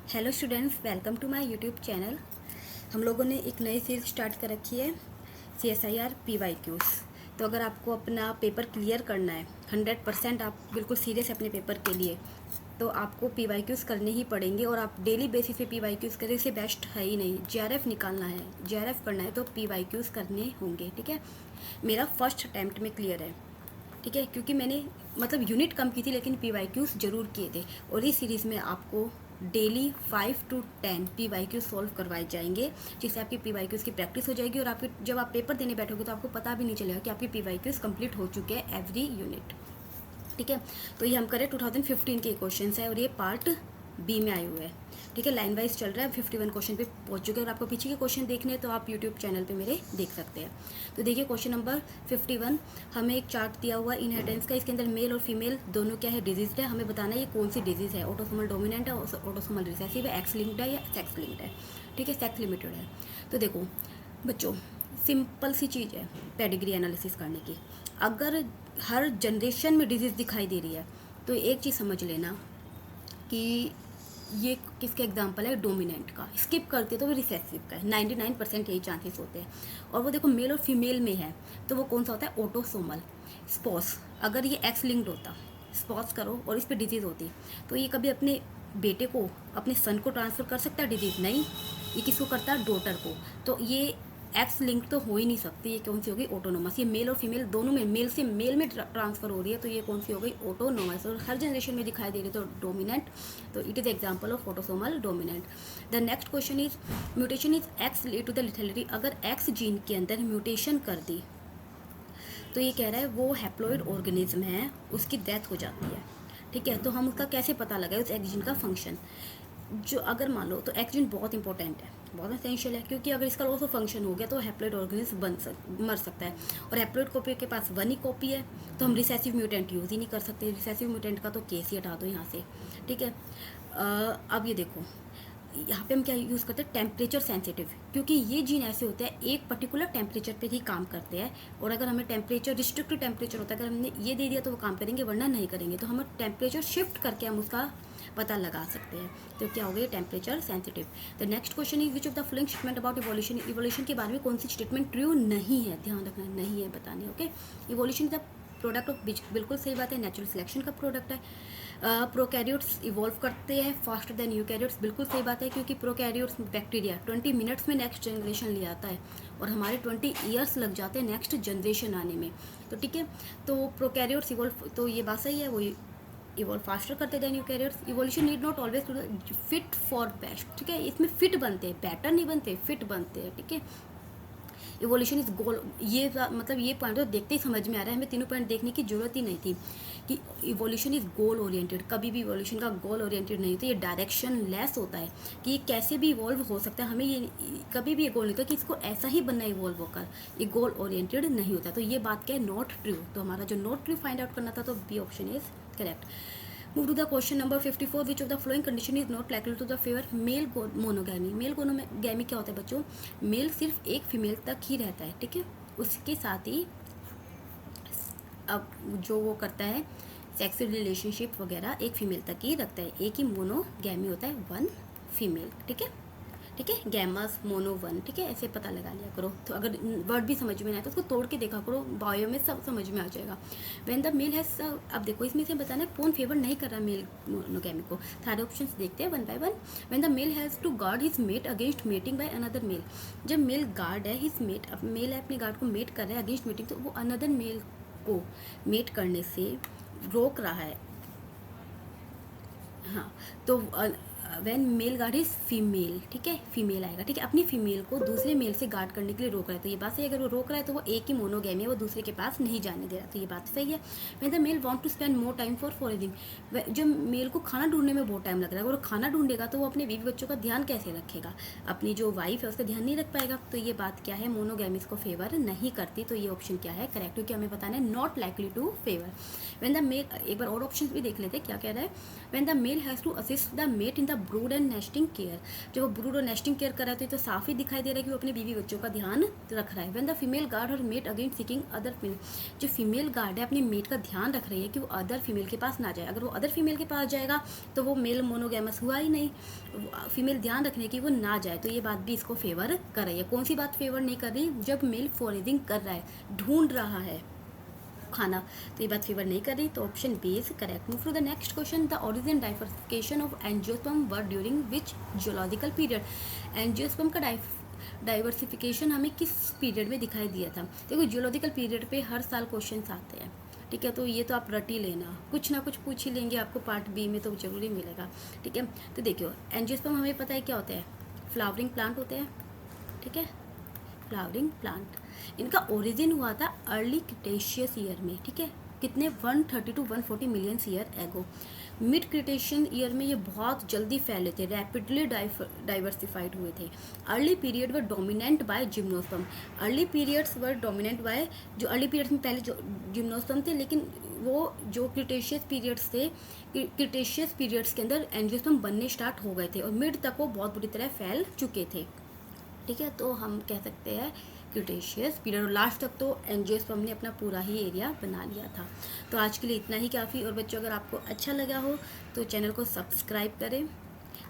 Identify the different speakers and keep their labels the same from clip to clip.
Speaker 1: Hello students, welcome to my YouTube channel. हम लोगों ने एक नई सीरीज स्टार्ट कर रखी है CSIR PYQs। तो अगर आपको अपना पेपर क्लियर करना है 100%, आप बिल्कुल सीरियस अपने पेपर के लिए, तो आपको PYQs करने ही पड़ेंगे। और आप डेली बेसिस पे PYQs करें, इससे बेस्ट है ही नहीं। JRF निकालना है, JRF करना है तो PYQs करने होंगे, ठीक है। मेरा फर्स्ट अटैम्प्ट में क्लियर है, ठीक है, क्योंकि मैंने मतलब यूनिट कम की थी लेकिन PYQs जरूर किए थे। और इस सीरीज़ में आपको डेली 5 to 10 PYQs सॉल्व करवाए जाएंगे, जिससे आपकी PYQs की प्रैक्टिस हो जाएगी। और आपके जब आप पेपर देने बैठोगे तो आपको पता भी नहीं चलेगा कि आपकी PYQs कंप्लीट हो चुके हैं एवरी यूनिट, ठीक है। तो ये हम करें 2015 के क्वेश्चन है और ये पार्ट बी में आए हुए हैं, ठीक है। लाइन वाइज चल रहा है, 51 क्वेश्चन पे पहुंच चुके हैं। और आपको पीछे के क्वेश्चन देखने हैं तो आप यूट्यूब चैनल पे मेरे देख सकते हैं। तो देखिए क्वेश्चन नंबर 51, हमें एक चार्ट दिया हुआ इनहेरिटेंस का। इसके अंदर मेल और फीमेल दोनों क्या है, डिजीज है। हमें बताना है ये कौन सी डिजीज है, ऑटोसोमल डोमिनेंट है, ऑटोसोमल रिसेसिव है, एक्स लिंक्ड है या सेक्स लिंक्ड है, ठीक है, सेक्स लिमिटेड है। तो देखो बच्चों, सिंपल सी चीज़ है पेडिग्री एनालिसिस करने की। अगर हर जनरेशन में डिजीज़ दिखाई दे रही है तो एक चीज़ समझ लेना कि ये किसका एग्जाम्पल है, डोमिनेंट का। स्किप करते तो वो रिसेसिव का है, 99% यही चांसेस होते हैं। और वो देखो मेल और फीमेल में है तो वो कौन सा होता है, ऑटोसोमल। स्पॉस, अगर ये एक्स लिंक्ड होता, स्पॉस करो और इस पर डिजीज़ होती, तो ये कभी अपने बेटे को, अपने सन को ट्रांसफ़र कर सकता है डिजीज़? नहीं, ये किसको करता है, डॉटर को। तो ये एक्स लिंक तो हो ही नहीं सकती। ये कौन सी होगी, ऑटोनोमस। ये मेल और फीमेल दोनों में, मेल से मेल में ट्रांसफर हो रही है, तो ये कौन सी हो गई, ऑटोनोमस। और हर जनरेशन में दिखाई दे रही है तो डोमिनेंट, तो it is example of autosomal dominant. The next question is mutation is X lead to the lethality. अगर एक्स जीन के अंदर म्यूटेशन कर दी तो ये कह रहा है वो हैप्लॉइड ऑर्गेनिज्म है, उसकी डेथ हो जाती है, ठीक है। तो हम उसका कैसे पता लगाए, उस एक्स जीन का फंक्शन। जो अगर मान लो तो एक्स जीन बहुत इंपॉर्टेंट है, बहुत एसेंशियल है, क्योंकि अगर इसका लॉस ऑफ फंक्शन हो गया तो हैप्लॉइड ऑर्गेनिज्म मर सकता है। और हैप्लॉइड कॉपी के पास 1 ही कॉपी है, तो हम रिसेसिव म्यूटेंट यूज़ ही नहीं कर सकते। रिसेसिव म्यूटेंट का तो केस ही हटा दो यहाँ से, ठीक है। अब ये देखो यहाँ पे हम क्या यूज़ करते हैं, टेम्परेचर सेंसिटिव, क्योंकि ये जीन ऐसे होते हैं एक पर्टिकुलर टेम्परेचर पे ही काम करते हैं। और अगर हमें टेम्परेचर, रिस्ट्रिक्टेड टेम्परेचर होता है, अगर हमने ये दे दिया तो वो काम करेंगे, वरना नहीं करेंगे। तो हम टेम्परेचर शिफ्ट करके हम उसका पता लगा सकते हैं। तो क्या हो गया, temperature sensitive. The next question is which of the following statement about evolution. Evolution के बारे में कौन सी स्टेटमेंट ट्रू नहीं है, ध्यान रखना, नहीं है बतानी, okay. Evolution the product of, बिल्कुल सही बात है, नेचुरल सिलेक्शन का प्रोडक्ट है। प्रोकैरियोट्स इवॉल्व करते हैं फास्टर देन यूकैरियोट्स, बिल्कुल सही बात है, क्योंकि प्रोकैरियोट्स बैक्टीरिया 20 मिनट्स में नेक्स्ट जनरेशन ले आता है और हमारे 20 ईयर्स लग जाते हैं नेक्स्ट जनरेशन आने में। तो ठीक है, तो प्रोकैरियोट्स इवॉल्व, तो ये बात सही है, वो इवॉल्व फास्टर करते than eukaryotes. Evolution need not always to fit for best, ठीक है, इसमें फिट बनते हैं, बेटर नहीं बनते, फिट बनते हैं, ठीक है। इवोल्यूशन इज गोल, ये मतलब ये पॉइंट तो देखते ही समझ में आ रहा है, हमें तीनों पॉइंट देखने की जरूरत ही नहीं थी कि इवोल्यूशन इज गोल ओरिएंटेड। कभी भी इवोल्यूशन का गोल ओरिएंटेड नहीं होता, ये डायरेक्शन लेस होता है कि ये कैसे भी इवॉल्व हो सकता है। हमें ये कभी भी ये गोल नहीं होता कि इसको ऐसा ही बनना इवॉल्व होकर, ये गोल ओरिएंटेड नहीं होता। तो ये बात क्या है, नॉट ट्रू। तो हमारा जो नॉट ट्रू फाइंड आउट करना था, तो B option is correct. Move to the question number 54, which of the following condition is not likely to the favour male monogamy. Male monogamy क्या होता है बच्चों, मेल सिर्फ एक फीमेल तक ही रहता है, ठीक है। उसके साथ ही अब जो वो करता है सेक्सुअल रिलेशनशिप वगैरह एक फीमेल तक ही रखता है। एक ही मोनोगैमी होता है, 1 फीमेल, ठीक है, ठीक है। गैमस मोनो 1, ठीक है, ऐसे पता लगा लिया करो। तो अगर वर्ड भी समझ में नहीं आया तो उसको तोड़ के देखा करो, बायो में सब समझ में आ जाएगा। व्हेन द मेल हैज, अब देखो इसमें से बताना है कौन फेवर नहीं कर रहा मेल मोनोगैमी को। सारे ऑप्शंस देखते हैं one by one. When the male has to guard his mate against mating by another male. जब मेल गार्ड है हिज मेट, अब मेल है अपने गार्ड को मेट कर रहा है अगेंस्ट मेटिंग, तो वो अनदर मेल को मेट करने से रोक रहा है। हाँ, तो when mail guard is female, ठीक है, फीमेल आएगा, ठीक है, अपनी फीमेल को दूसरे मेल से गार्ड करने के लिए रोक रहा है। तो ये बात सही है, अगर वो रोक रहा है तो वो एक ही मोनोगैमी है, वो दूसरे के पास नहीं जाने दे रहा, तो ये बात सही है। When the male want to spend more time for foraging, जब मेल को खाना ढूंढने में बहुत टाइम लग रहा है, अगर वो खाना ढूंढेगा तो वो अपने बीवी बच्चों का ध्यान कैसे रखेगा, अपनी जो वाइफ है उसका ध्यान नहीं रख पाएगा। तो ये बात क्या है, मोनोगैमीज को फेवर नहीं करती। तो ये ऑप्शन क्या है, करेक्ट, क्योंकि हमें बताना है not likely to favour. When the male, एक बार और ऑप्शन भी देख लेते हैं क्या कह रहा है। When the male has to assist the mate in the था ब्रूड एंड नेस्टिंग केयर। जब वो ब्रूड और नेस्टिंग केयर कर रहा है तो साफ ही दिखाई दे रहा है कि वो अपने बीवी बच्चों का ध्यान रख रहा है। व्हेन द फीमेल गार्ड और mate again seeking other female, जो फीमेल गार्ड है अपनी मेट का ध्यान रख रही है कि वो अदर फीमेल के पास ना जाए। अगर वो अदर फीमेल के पास जाएगा तो वो मेल मोनोगैमस हुआ ही नहीं, फीमेल ध्यान रखने की वो ना जाए, तो ये बात भी इसको फेवर कर रही है। कौन सी बात फेवर नहीं कर रही? जब मेल फॉरेनिंग कर रहा है, ढूंढ रहा है खाना, तो ये बात फेवर नहीं कर रही, तो option B is correct. Move to the next question. The origin diversification of angiosperm were during which geological period. Angiosperm का डाइवर्सिफिकेशन हमें किस पीरियड में दिखाई दिया था? देखो जियोलॉजिकल पीरियड पे हर साल क्वेश्चन आते हैं, ठीक है, तो ये तो आप रट ही लेना, कुछ ना कुछ पूछ ही लेंगे आपको पार्ट बी में, तो जरूरी मिलेगा, ठीक है। तो देखियो एंजियोस्पर्म हमें पता है क्या होता है, फ्लावरिंग प्लांट होते हैं, ठीक है, फ्लावरिंग प्लांट। इनका ओरिजिन हुआ था अर्ली क्रिटेशियस ईयर में, ठीक है, कितने 130 to 140 million year ago. Mid Cretaceous year में ये बहुत जल्दी फैले थे, रैपिडली डाइवर्सिफाइड हुए थे। Early period were dominant by gymnosperm. Early periods were dominant by, जो अर्ली पीरियड्स में पहले जो जिम्नोस्पर्म थे, लेकिन वो जो क्रिटेशियस पीरियड्स थे, क्रिटेशियस पीरियड्स के अंदर एंजियोस्पर्म बनने स्टार्ट हो गए थे और मिड तक वो बहुत बुरी तरह फैल चुके थे, ठीक है। तो हम कह सकते हैं क्रिटेशियस पीरियड, और लास्ट तक तो एंजियोस्पर्म ने अपना पूरा ही एरिया बना लिया था। तो आज के लिए इतना ही काफ़ी। और बच्चों अगर आपको अच्छा लगा हो तो चैनल को सब्सक्राइब करें,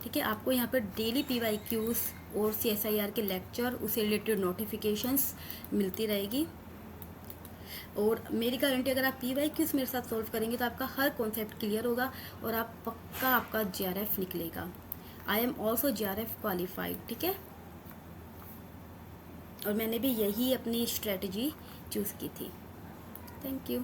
Speaker 1: ठीक है। आपको यहाँ पर डेली PYQs और CSIR के लेक्चर, उससे रिलेटेड नोटिफिकेशंस मिलती रहेगी। और मेरी गारंटी, अगर आप PYQs मेरे साथ सॉल्व करेंगे तो आपका हर कॉन्सेप्ट क्लियर होगा और आप पक्का आपका JRF निकलेगा। I am also JRF qualified, ठीक है, और मैंने भी यही अपनी स्ट्रेटजी चूज़ की थी। Thank you.